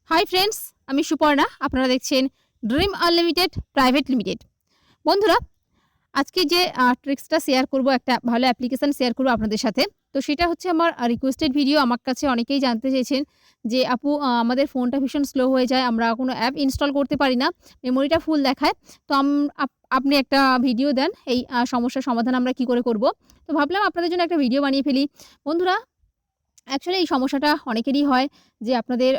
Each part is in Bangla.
হাই ফ্রেন্ডস, আমি সুপর্ণা। আপনারা দেখছেন ড্রিম আনলিমিটেড প্রাইভেট লিমিটেড। বন্ধুরা, আজকে যে ট্রিক্সটা শেয়ার করব, একটা ভালো অ্যাপ্লিকেশন শেয়ার করব আপনাদের সাথে। তো সেটা হচ্ছে আমার রিকোয়েস্টেড ভিডিও। আমার কাছে অনেকেই জানতে চেয়েছেন যে আপু, আমাদের ফোনটা ভীষণ স্লো হয়ে যায়, আমরা কোনো অ্যাপ ইনস্টল করতে পারি না, মেমোরিটা ফুল দেখায়। তো আপনি একটা ভিডিও দেন এই সমস্যার সমাধান আমরা কি করে করব। তো ভাবলাম আপনাদের জন্য একটা ভিডিও বানিয়ে ফেলি। বন্ধুরা, অ্যাকচুয়ালি এই সমস্যাটা অনেকেরই হয় যে আপনাদের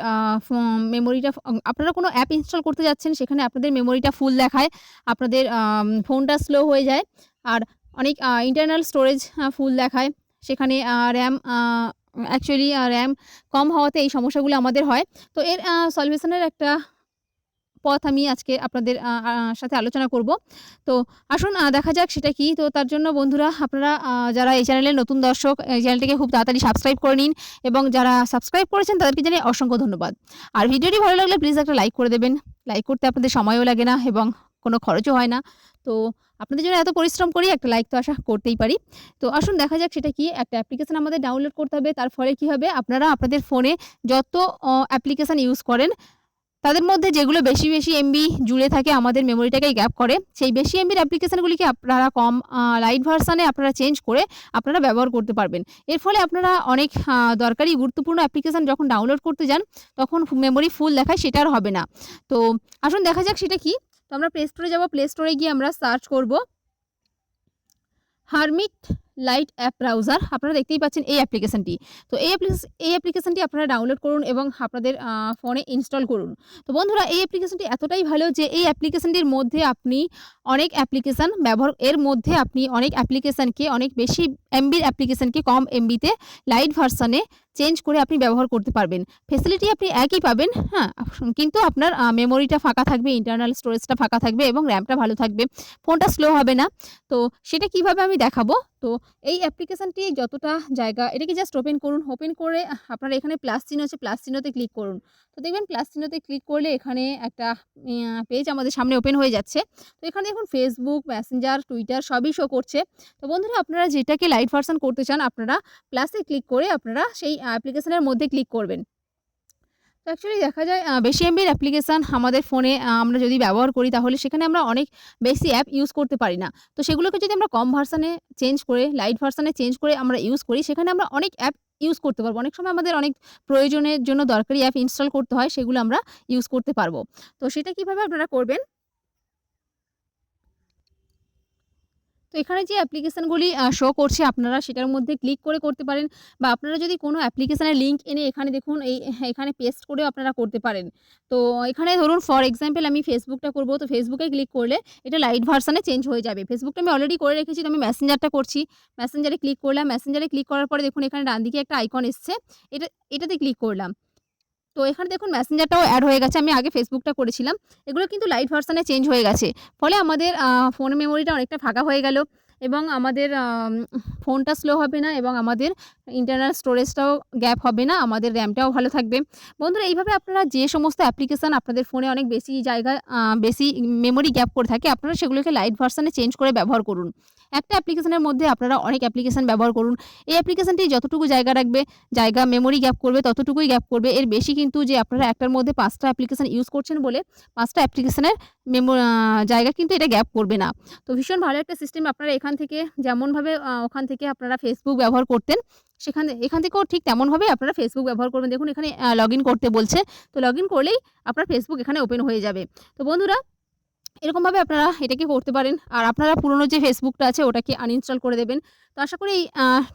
মেমোরিটা আপনারা কোনো অ্যাপ ইনস্টল করতে যাচ্ছেন, সেখানে আপনাদের মেমোরিটা ফুল দেখায়, আপনাদের ফোনটা স্লো হয়ে যায়। আর অনেক ইন্টারনাল স্টোরেজ ফুল দেখায়। সেখানে র্যাম কম হওয়াতে এই সমস্যাগুলো আমাদের হয়। তো এর সলিউশনের একটা পথ আমি আজকে আপনাদের সাথে আলোচনা করব। তো আসুন দেখা যাক সেটা কি। তো তার জন্য বন্ধুরা, আপনারা যারা এই চ্যানেলের নতুন দর্শক, এই চ্যানেলটিকে খুব তাড়াতাড়ি সাবস্ক্রাইব করে নিন এবং যারা সাবস্ক্রাইব করেছেন তাদেরকে জানাই অসংখ্য ধন্যবাদ। আর ভিডিওটি ভালো লাগলে প্লিজ একটা লাইক করে দেবেন। লাইক করতে আপনাদের সময়ও লাগে না এবং কোনো খরচও হয় না। তো আপনাদের জন্য এত পরিশ্রম করি, একটা লাইক তো আশা করতেই পারি। তো আসুন দেখা যাক সেটা কি। একটা অ্যাপ্লিকেশন আমাদের ডাউনলোড করতে হবে। তার ফলে কি হবে, আপনারা আপনাদের ফোনে যত অ্যাপ্লিকেশন ইউজ করেন তাদের মধ্যে যেগুলো বেশি এমবি জুড়ে থাকে, আমাদের মেমোরিটাকে গ্যাপ করে, সেই বেশি এমবির অ্যাপ্লিকেশনগুলিকে আপনারা কম লাইট ভার্সানে আপনারা চেঞ্জ করে আপনারা ব্যবহার করতে পারবেন। এর ফলে আপনারা অনেক দরকারি গুরুত্বপূর্ণ অ্যাপ্লিকেশন যখন ডাউনলোড করতে যান তখন মেমোরি ফুল দেখায়, সেটা আর হবে না। তো আসুন দেখা যাক সেটা কি। তো আমরা প্লে স্টোরে যাব। প্লে স্টোরে গিয়ে আমরা সার্চ করব হারমিট লাইট অ্যাপ ব্রাউজার। আপনারা দেখতেই পাচ্ছেন এই অ্যাপ্লিকেশনটি। তো এই অ্যাপ্লিকেশনটি আপনারা ডাউনলোড করুন এবং আপনাদের ফোনে ইনস্টল করুন। তো বন্ধুরা, এই অ্যাপ্লিকেশনটি এতটাই ভালো যে এই অ্যাপ্লিকেশনটির মধ্যে আপনি অনেক অ্যাপ্লিকেশন ব্যবহার এর মধ্যে আপনি অনেক অ্যাপ্লিকেশনকে, অনেক বেশি এমবির অ্যাপ্লিকেশনকে কম এমবিতে লাইট ভার্সনে চেঞ্জ করে আপনি ব্যবহার করতে পারবেন। ফেসিলিটি আপনি একই পাবেন, হ্যাঁ, কিন্তু আপনার মেমোরিটা ফাঁকা থাকবে, ইন্টারনাল স্টোরেজটা ফাঁকা থাকবে এবং র্যামটা ভালো থাকবে। ফোনটা স্লো হবে না। তো সেটা কিভাবে আমি দেখাবো। তো এই অ্যাপ্লিকেশনটি যতটা জায়গা, এটাকে জাস্ট ওপেন করুন। ওপেন করে আপনার এখানে প্লাস চিহ্ন আছে, প্লাস চিহ্নতে ক্লিক করুন। তো দেখবেন প্লাস চিহ্নতে ক্লিক করলে এখানে একটা পেজ আমাদের সামনে ওপেন হয়ে যাচ্ছে। তো এখানে দেখুন ফেসবুক, মেসেঞ্জার, টুইটার সবই শো করছে। তো বন্ধুরা, আপনারা যেটাকে লাইট ভার্সন করতে চান, আপনারা প্লাসে ক্লিক করে আপনারা সেই অ্যাপ্লিকেশনের মধ্যে ক্লিক করবেন। তো অ্যাকচুয়ালি দেখা যায় বেশি এমবির অ্যাপ্লিকেশান আমাদের ফোনে আমরা যদি ব্যবহার করি তাহলে সেখানে আমরা অনেক বেশি অ্যাপ ইউজ করতে পারি না। তো সেগুলোকে যদি আমরা কম ভার্সানে চেঞ্জ করে, লাইট ভার্সানে চেঞ্জ করে আমরা ইউজ করি, সেখানে আমরা অনেক অ্যাপ ইউজ করতে পারবো। অনেক সময় আমাদের অনেক প্রয়োজনের জন্য দরকারি অ্যাপ ইনস্টল করতে হয়, সেগুলো আমরা ইউজ করতে পারবো। তো সেটা কিভাবে আপনারা করবেন। তো এখানে যে অ্যাপ্লিকেশনগুলি শো করছে, আপনারা সেটার মধ্যে ক্লিক করে করতে পারেন, বা আপনারা যদি কোনো অ্যাপ্লিকেশনের লিঙ্ক এনে এখানে দেখুন এখানে পেস্ট করেও আপনারা করতে পারেন। তো এখানে ধরুন ফর এক্সাম্পল আমি ফেসবুকটা করব। তো ফেসবুকে ক্লিক করলে এটা লাইট ভার্সানে চেঞ্জ হয়ে যাবে। ফেসবুকটা আমি অলরেডি করে রেখেছি, তো আমি মেসেঞ্জারটা করছি। মেসেঞ্জারে ক্লিক করলাম। মেসেঞ্জারে ক্লিক করার পরে দেখুন এখানে ডানদিকে একটা আইকন এসছে। এটাতে ক্লিক করলাম। তো এখানে দেখুন মেসেঞ্জারটাও এড হয়ে গেছে। আমি আগে ফেসবুকটা করেছিলাম। এগুলো কিন্তু লাইট ভার্সানে চেঞ্জ হয়ে গেছে। ফলে আমাদের ফোন মেমোরিটা অনেকটা ফাঁকা হয়ে গেল এবং আমাদের ফোনটা স্লো হবে না এবং আমাদের ইন্টারনাল স্টোরেজটাও গ্যাপ হবে না, আমাদের র্যামটাও ভালো থাকবে। বন্ধুরা, এইভাবে আপনারা যে সমস্ত অ্যাপ্লিকেশান আপনাদের ফোনে অনেক বেশি জায়গা বেশি মেমোরি গ্যাপ করে থাকে, আপনারা সেগুলোকে লাইট ভার্সানে চেঞ্জ করে ব্যবহার করুন। একটা অ্যাপ্লিকেশনের মধ্যে আপনারা অনেক অ্যাপ্লিকেশান ব্যবহার করুন। এই অ্যাপ্লিকেশানটি যতটুকু জায়গা রাখবে, মেমোরি গ্যাপ করবে, ততটুকুই গ্যাপ করবে। এর বেশি কিন্তু যে আপনারা একটার মধ্যে ৫ টা অ্যাপ্লিকেশন ইউজ করছেন বলে ৫ টা অ্যাপ্লিকেশনের জায়গা কিন্তু এটা গ্যাপ করবে না। তো ভীষণ ভালো একটা সিস্টেম। আপনারা এখান থেকে যেমনভাবে ওখান থেকে আপনারা ফেসবুক ব্যবহার করতেন, এখান থেকেও ঠিক তেমনভাবেই আপনারা ফেসবুক ব্যবহার করবেন। দেখুন এখানে লগইন করতে বলছে। তো লগইন করলেই আপনার ফেসবুক এখানে ওপেন হয়ে যাবে। তো বন্ধুরা, এরকমভাবে আপনারা এটাকে করতে পারেন। আর আপনারা পুরনো যে ফেসবুকটা আছে ওটাকে আনইনস্টল করে দেবেন। তো আশা করি এই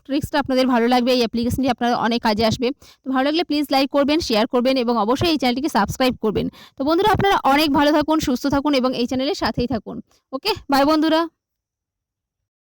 ট্রিক্সটা আপনাদের ভালো লাগবে। এই অ্যাপ্লিকেশনটি আপনাদের অনেক কাজে আসবে। তো ভালো লাগলে প্লিজ লাইক করবেন, শেয়ার করবেন এবং অবশ্যই এই চ্যানেলটিকে সাবস্ক্রাইব করবেন। তো বন্ধুরা, আপনারা অনেক ভালো থাকুন, সুস্থ থাকুন এবং এই চ্যানেলের সাথেই থাকুন। ওকে, বাই বন্ধুরা।